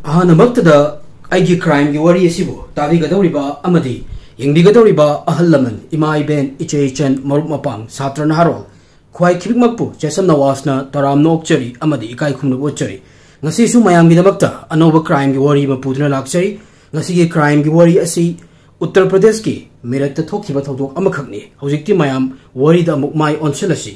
अहानमक्तदा आइगी crime की worry असिबु ताबिगदौरिबा अमदी यंगबिगदौरिबा अहल लमन इमा इबेन इचे इचन मरुप मपांग छात्र नहारोल ख्वाई खिबिकमक्पु चेसन नवासना तराम नोकचरी अमदी इकाई खुमनु बोचरी ngasisu mayamgidamakta anoba crime gi wari ma pudna lakchari ngasigi crime gi wari asi Uttar Pradesh ki Meerut ta thokhiba thodok amakhakni hojikti mayam wari da mukmai onselasi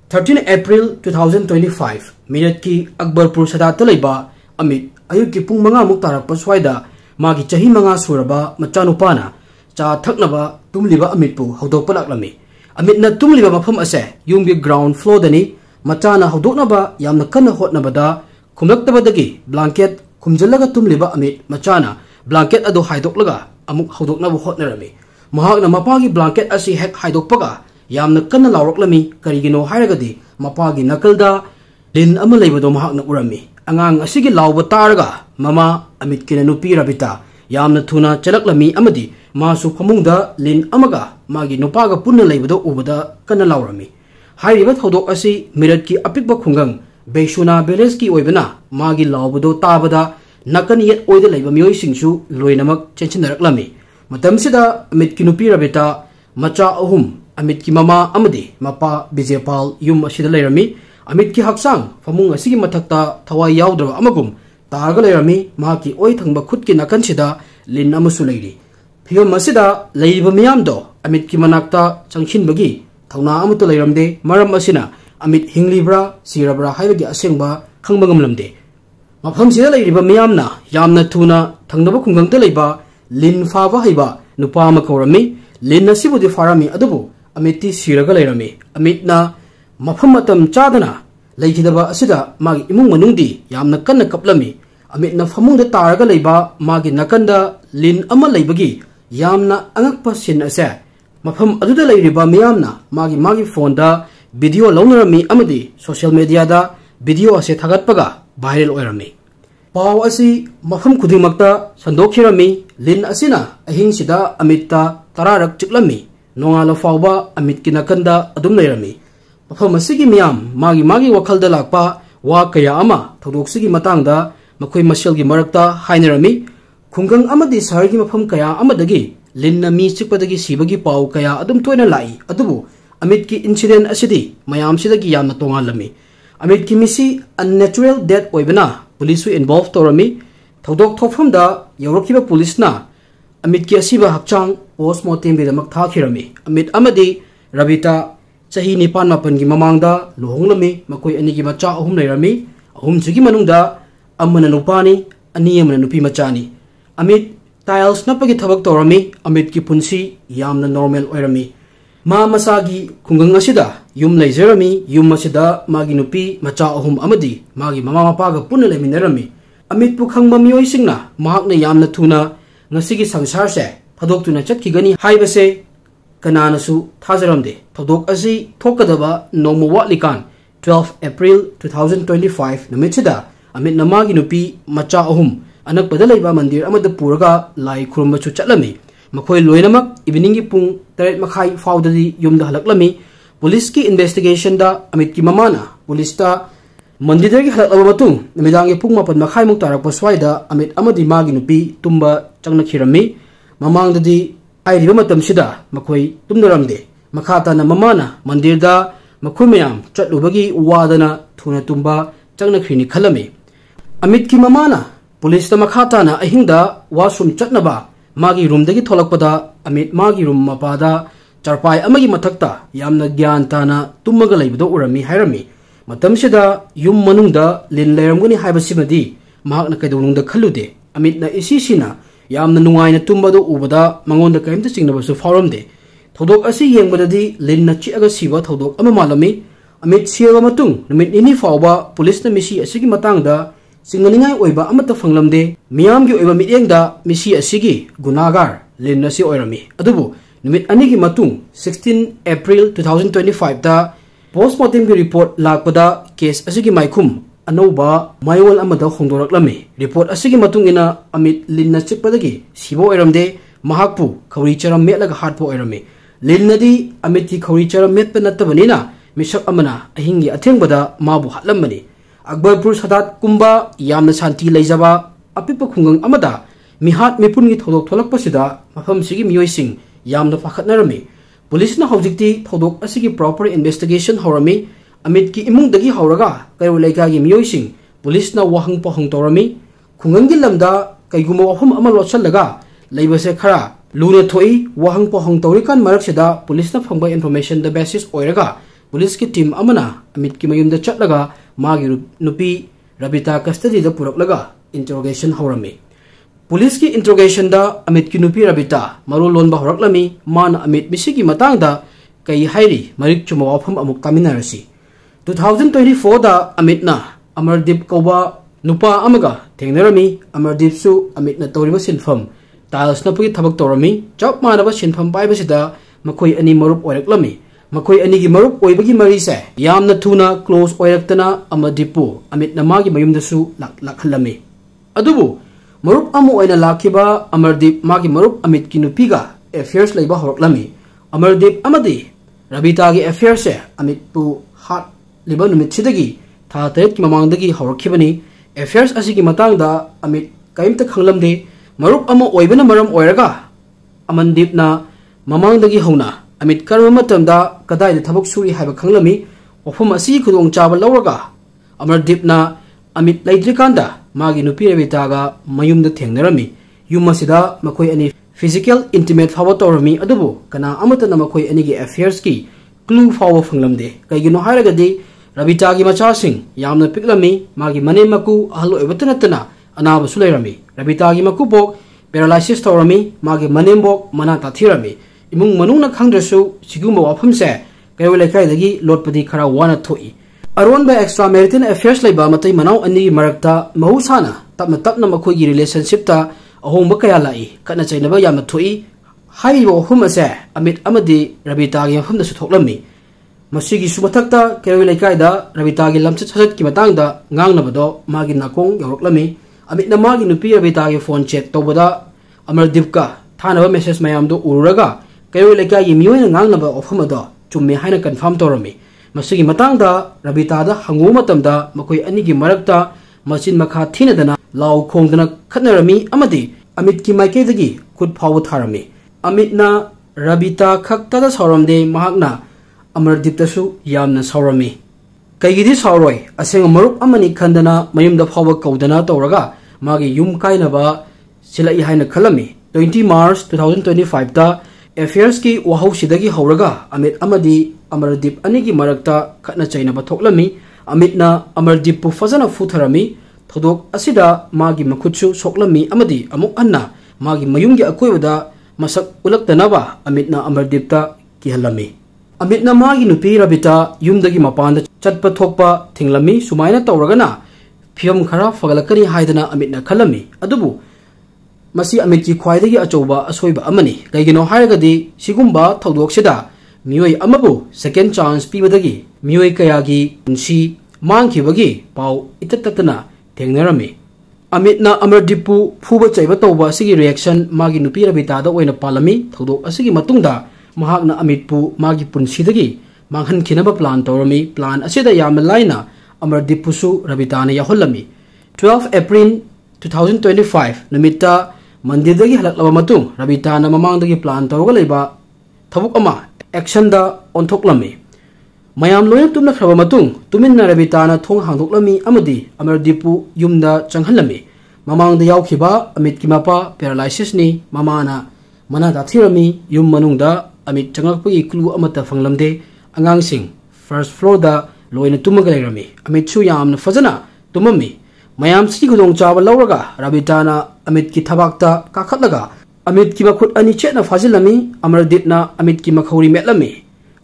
13 April 2025 Meerut ki Akbarpur sadat laiba Amit ayuk ki pung manga muk tarak paswaida magi chahi manga suraba machanupana cha thaknaba tumliba Amit pu hodok palaklami Amit na tumliba mafam ase yumgi ground floor dani machana hodoknaba yamna kanna hotnabada Kumlaktabadagi blanket kumjalaga tumliba Amit machana blanket ado haidoklaga amuk hodoknabu hotnarami mahakna mapagi blanket asi hek haidokpaga yamna kanna lawroklami karigino hairagadi mapagi nakalda lin ama leibado mahakna urami angang asigi lawba taraga mama Amit kina nupi Rabita yamna thuna chalaklami amadi masu phamungda lin amaga magi nupaga punna leibado ubada kanna lawrami hairiba hodok asi Meerut ki apikba khungang Beishuna Beleski oibana magi lawbudo tabada nakan yet oida leiba mioi singsu loinamak chenchinaraklami matamsida Amit ki nupi Rabita macha ahum Amit ki mama amadi mapa Bijepal yum asida leirami Amit ki haksang famung asigi mathakta thawai yaudra amagum targa leirami maki oi thangba khut ki nakan sida lin amasu leiri phiyom masida leiba miyamdo Amit ki manakta changchinbagi thawna amutu leiramde maram asina Amit hinglibra sirabra haibagi asengba khangba ngamlamde mafam sida leiriba miyamna yamna thuna thangnaba khungangta leiba lin fawa haiba nupa ma kaurami lin asibudi farami adubu Amit ti siraga leirami Amit na mafam matam chadana leikidaba asida magi imung manungdi yamna kanna kaplami Amit na famungda taraga leiba magi nakanda lin ama leibagi yamna angakpa sin ase mafam aduda leiriba miyamna magi phone video launarami amadi social media da video ase thagatpaga viral oirami paw asi mafam khudingmakta sandokhirami lin asina ahing sida Amit ta tararak chiklami nongala fawba Amit kinakanda adum leirami mafam asigi miyam magi wakhalda lakpa wa kaya ama thodoksigi matangda makoi maselgi marakta hainarami khungang amadi sargi mafam kaya amadagi linna mi chikpadagi sibagi paw kaya adum toina lai adubu Amit ki incident asidi mayam sidagi yamna tongalami Amit ki misi unnatural death oibana police involved torami thodok thofamda yawrakiba police na Amit ki asiba hakchang postmortem bidamak thakhirami Amit amadi Rabita chahi nipan mapan gi mamangda luhonglami makoi ani gi macha ahum leirami ahum sigi manungda amana nupani ani amana nupi machani Amit tiles napagi thabak torami Amit ki punsi yamna normal oirami ma masagi khungang asida yum leizerami yum asida magi nupi macha ahum amadi magi mama mapaga punna leminarami Amit pu khangba mioi singna mahakna yamna thuna ngasigi sangsar se thadok tuna chatkigani haibase kananasu thajaramde thadok asi thokadaba nomu watlikan 12 April 2025 namichida Amit namagi nupi macha ahum anak padalaiba mandir amada puraga lai khurumba chu chatlami Makoy loinamak evening pung 3 makhai faudadi yumda halaklami police ki investigation da Amit ki mamana police ta mandidar gi halaklaba matung namidangi pung mapan makhai muk tarak paswaida Amit amadi magi nupi tumba changna khirami mamangdadi airiba matam sida makoy tumnaramde makhata na mamana mandir da makoy mayam chatlubagi wadana thuna tumba changna khrini khalami Amit ki mamana police ta makhata na ahingda washroom chatnaba magi room dagi tholakpada Amit magi room mapada charpai amagi mathakta yamna gyan tana tummaga leibado urami hairami matamsida yum manungda lin leiramguni haibasimadi mahakna kaidonungda khalude Amit na isisina yamna nungaina tumbado ubada mangonda kaimta chingnabasu fauramde thodok asi yengbadadi lin na chiaga siba thodok ama malami Amit siaba matung numit ini fawba police na misi asigi matangda singalingai oiba amata fanglamde miyamgi oiba mityengda misi asigi gunagar lin nasi oirami adubu numit anigi matung 16 April 2025 da postmortem gi report lakpada case asigi maikhum anoba mayol amada hongdoraklami report asigi matung ina Amit linna chikpadagi sibo oiramde mahakpu khawri charam metlaga hatpo oirami linnadi Amit ki khawri charam metpa nattabanina misak amana ahingi athengbada mabu hatlamani Akbarpur sadat kumba yamna shanti leijaba अपिप खुंगंग अमदा मिहात मिपुनगी थोदोक थोलकपसिदा मफमसिगी मियोइसिंग यामना पाखतनरमी पुलिसना हौजिक्ति थोदोक असिगी प्रॉपर इन्वेस्टिगेशन हौरमी अमित की इमुंगदगी हौरगा कैरो लेकागी मियोइसिंग पुलिसना वाहंग पहंग तौरमी खुंगंगी लमदा कैगुम वाफम अमा लोचलगा लेबसे खरा लूने थोई वाहंग पहंग तौरिकान मरकसिदा पुलिसना फंगबा इन्फॉर्मेशन द बेसिस ओइरगा पुलिस की टीम अमना अमित की मयुमदा चटलगा मागी नुपी Rabita custody the पुरकलगा interrogation हौरमी police की इंटरोगेशन दा अमित की नुपी रबिता मरो लोनबा हौरकलमी मान अमित मिसिगी मतंगदा कई हाइरी मरिक चुमा वाफम अमुक तामिनारसी 2024 दा अमितना अमरदीप कौबा नुपा अमगा थेंगनरमी अमरदीप सु अमितना तौरिबा सिनफम टाइल्स नपुगी थबक तौरमी चप मानबा सिनफम पाइबसिदा मखोई अनि मरुप ओइरकलमी मखोई अनि की मरुप ओइबगी मरीसे यामना थुना क्लोज ओइरक्तना अमरदीपु अमितना मागी मयुमदसु लाखलमी अदुबु मरुप अमु ओइना लाखिबा अमरदीप मागी मरुप अमित की नुपीगा अफेयर्स लेबा हरकलमी अमरदीप अमदी रबितागी अफेयर्स से अमितपु हाट लिबा नुमितसिदगी था तरेत की ममांगदगी हरखिबनी अफेयर्स असिगी मतंगदा अमित काइमता खंगलमदे मरुप अमु ओइबना मरम ओइरगा अमनदीपना ममांगदगी हौना अमित कर्म मतमदा कदाइदा थबक सुरी हाइबा खंगलमी वफम असि खुदोंग चाबा लौरगा अमरदीपना अमित लैद्रिकांदा मागी नुपी रबितागा मयुमदा थेंगनरमी युम असिदा मखोई अनि फिजिकल इंटिमेट फाव तौरमी अदुबु कना अमतना मखोई अनिगी अफेयर्स की क्लू फाव फंगलमदे कैगिनो हारगदी रबितागी मचासिंग यामना पिकलमी मागी मने मकु अहल ओइबतनतना अनाबसु लेरमी रबितागी मकुबोक पैरालाइसिस तौरमी मागी मनेमबोक मना ताथिरमी इमुंग मनुना खंगद्रसु सिगुम वाफमसे कैरो लेकाइदगी लोटपदी खरा वाना थोई अरोनबा एक्स्ट्रा मैरिटल अफेयर्स लेबा मतै मनाव अनि मरक्ता महौसाना तपना तपना मखोइगी रिलेशनशिपता अहोंबा कया लाई कना चैनबा यामना थोई हाइबो हुमसे अमित अमदी रबितागी मफमदसु थोकलमी मसिगी सुमथक्ता कैरो लेकाइदा रबितागी लमचत सजत की मतंगदा ngangnabado मागी नाकोंग यौरकलमी अमितना मागी नुपी रबितागी फोन चेक तौबदा अमरदीपका थानबा मेसेज मयामदो उरुरगा कैरो लेकागी मियोइना ngangnaba ofamado चुम्मे हाइना कन्फर्म तौरमी मसिगी मतंगदा रबितादा हंगु मतमदा मखोई अनिगी मरक्ता मचिन मखा थीनदना लाउ खोंगदना खतनरमी अमदी अमित की माइकेदगी खुद फाव थारमी अमितना रबिता खक्तदा सौरमदे महाकना अमरदीपतसु यामना सौरमी कैगिदी सौरोय असेंग मरुप अमनी खंदना मयुमदा फाव कौदना तौरगा मागी युम काइनबा सिलाई हाइना खलमी 20 मार्च 2025 दा अफेयर्स की वहाउसिदगी हौरगा अमित अमदी अमरदीप अनिगी मरक्ता खतना चैनबा थोकलमी अमितना अमरदीप पु फजना फुथरमी थोदोक असिदा मागी मखुत्सु सोकलमी अमदी अमुक अन्ना मागी मयुमगी अकोइबदा मसक उलक्तनबा अमितना अमरदीपता किहलमी अमितना मागी नुपी रबिता युमदगी मपानदा चटपा थोकपा थिंगलमी सुमाइना तौरगना फियम खरा फगलकनी हाइदना अमितना खलमी अदुबु मसी अमित की ख्वाइदगी अचौबा असोइबा अमनी कैगिनो हारगदी सिगुम्बा थौदोकसिदा मियोय अमबु सेकेंड चांस पीबदगी मियोय कयागी पुंसी मांगखिबगी पाउ इतततना थेंगनरमी अमितना अमरदीपु फुबा चैबा तौबा असिगी रिएक्शन मागी नुपी रबितादा ओइना पालमी थौदोक असिगी मतुंगदा महाकना अमितपु मागी पुंसीदगी मांगहनखिनबा प्लान तौरमी प्लान असिदा याम लाइना अमरदीपुसु रबिताना याहोलमी 12 अप्रैल 2025 नुमिता मंदिरदगी हलक्लबा मतुंग रबिताना ममांगदगी प्लान तौरगा लेबा थबुक अमा एक्शन दा ओंथोकलमी मयाम लोयन तुमना खरबा मतुंग तुमिन्ना रबिताना थोंग हांदोकलमी अमदी अमरदीपु युमदा चंगहलमी ममांगदा यावखिबा अमित की मपा पैरालाइसिस नि ममाना मना दाथिरमी युम मनुंगदा अमित चंगकपगी क्लू अमता फंगलमदे अंगांगसिंग फर्स्ट फ्लोर दा लोयन तुमगा लेरमी अमित सु यामना फजना तुममी मयाम सी गुदोंग चाबा लौरगा रबिताना अमित की थबाकता काखतलगा अमित की मखुट अनि चेतना फाजिलमी अमरदीपना अमित की मखौरी मेटलमी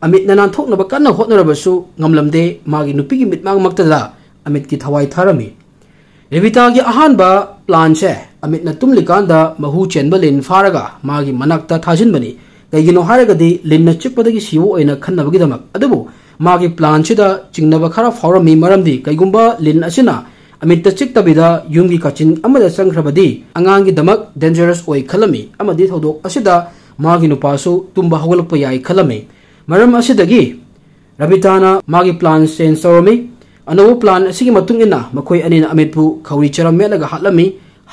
अमित नानथोकनबा कन्ना होतनरबसु ngamlamde मागी नुपीगी मिटमांग मक्तदा अमित की थवाई थारमी रबितागी अहानबा प्लान से अमित न तुमलिकांदा महू चेनबा लिन फारगा मागी मनक्ता थाजिनबनी कैगिनो हारगदी लिन चिकपदगी सिवो ओइना खन्नबगिदमक अदुबु मागी प्लान सिदा चिंगनबा खरा फारमी मरमदी कैगुंबा लिन असिना अमित चिकतबिदा युंगी कचिन अमदा संख्रबदी अंगांगी दमक डेंजरस ओइ खलमी अमदी थौदोक असिदा मागी नुपासु तुंबा हवलप याई खलमी मरम असिदगी रबिताना मागी प्लान चेंज तौरमी अनौ प्लान असिगी मतुंग इना मखोय अनिना अमितपु खौरी चरम मेलगा हालमी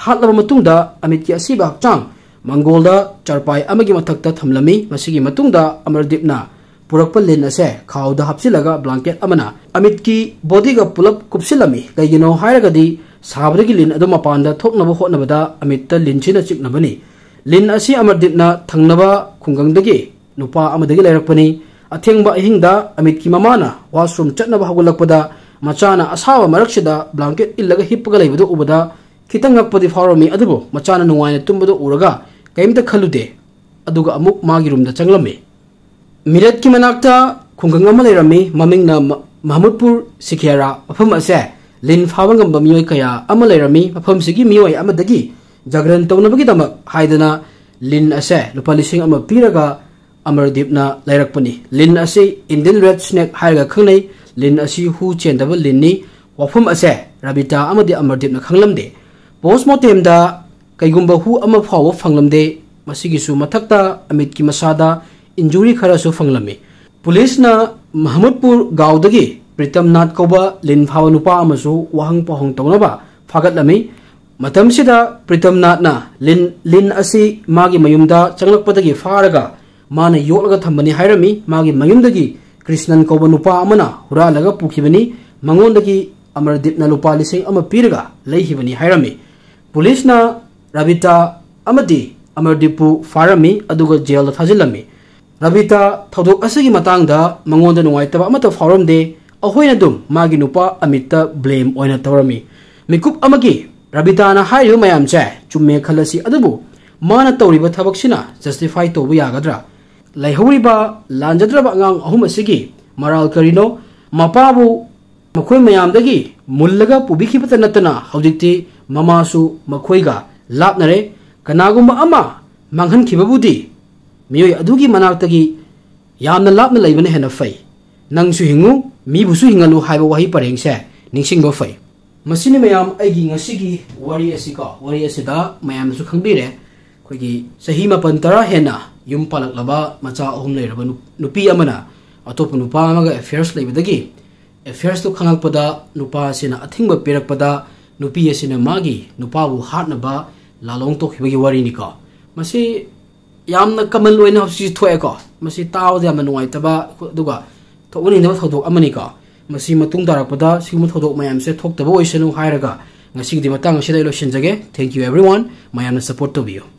hatlaba matungda Amit ki asiba hakchang Mangolda charpai amagi mathakta thamlami masigi matungda Amardeepna purakpa lin ase khawda hapsilaga blanket amana Amit ki body ga pulap kupsilami kaigino hairagadi sabdagi lin adu mapanda thoknaba hotnabada Amitta linchina chiknabani lin asi Amardeepna thangnaba khungangdagi nupa amadagi lairakpani athengba ahingda Amit ki mamana washroom chatnaba hagulakpada machana asawa maraksida blanket illaga hippaga leibadu ubada kitang ngakpadi fawrami adubo machana nuwaina tumbadu uraga kaimta khalude aduga amuk magi room da changlami Mirat ki manakta khunggang ama leirami mamingna Mahmudpur Sikhera mafam ase lin fawangamba miyoi kaya ama leirami mafam sigi miyoi amadagi jagran tawnabagi damak haidana lin ase lupa lising ama piraga Amardeepna lairakpani lin ase Indian red snake hairaga khangnai lin asi hu chendaba linni wafam ase Rabita amadi Amardeepna khanglamde postmortem da kaigumba hu ama fawa phanglamde masigisu mathakta Amit ki masada injury kharasu fanglami police na Mahmudpur gaudagi Pritamnath koba lin phawa nupa amasu wahang pahong tawnaba phaгаtlami matamsida Pritamnath na lin asi magi mayumda changlakpadagi faraga mana yolaga thambani hairami magi mayumdagi Krishnan koba nupa amana huralaga pukhibani mangondagi Amardeepna lupa lising ama piraga leihibani hairami police na Rabita amadi Amardeepu farami aduga jail thajilami Rabita thodok asigi matangda mangonda nuwaitaba amata fawramde ahoina dum magi nupa Amitta blame oina tawrami mikup amagi Rabita na hayu mayam che chumme khalasi adubu mana tawriba thabaksina justify tobu yagadra laihuriba lanjadraba angang ahum asigi maral karino mapabu makhoi mayamdagi mullaga pubikhibata natana hawjikti mamasu makhoiga lapnare kanagumba ama manghan khibabudi miyoi adugi manaktagi yamna lapna leibane hena fai nangsu hingu mibusu hingalu haiba wahi parengse ningsingba fai masini mayam aigi ngasigi wari asika wari asida mayam su khangbire khogi sahi mapan tara hena yum palaklaba macha ahum leiraba nupi amana atop nupa amaga affairs leibadagi affairs to khangakpada nupa sina athingba perakpada nupi asina magi nupa bu hatnaba lalong to khibagi wari ni ka masi yamna kamal loina hausi thoe ko masi taw de manuai taba duga thoni ne thodok amani ka masi matung darakpada simu thodok mayam se thok taba oisanu hairaga ngasi di matang sida lo shinjage thank you everyone mayamna support to you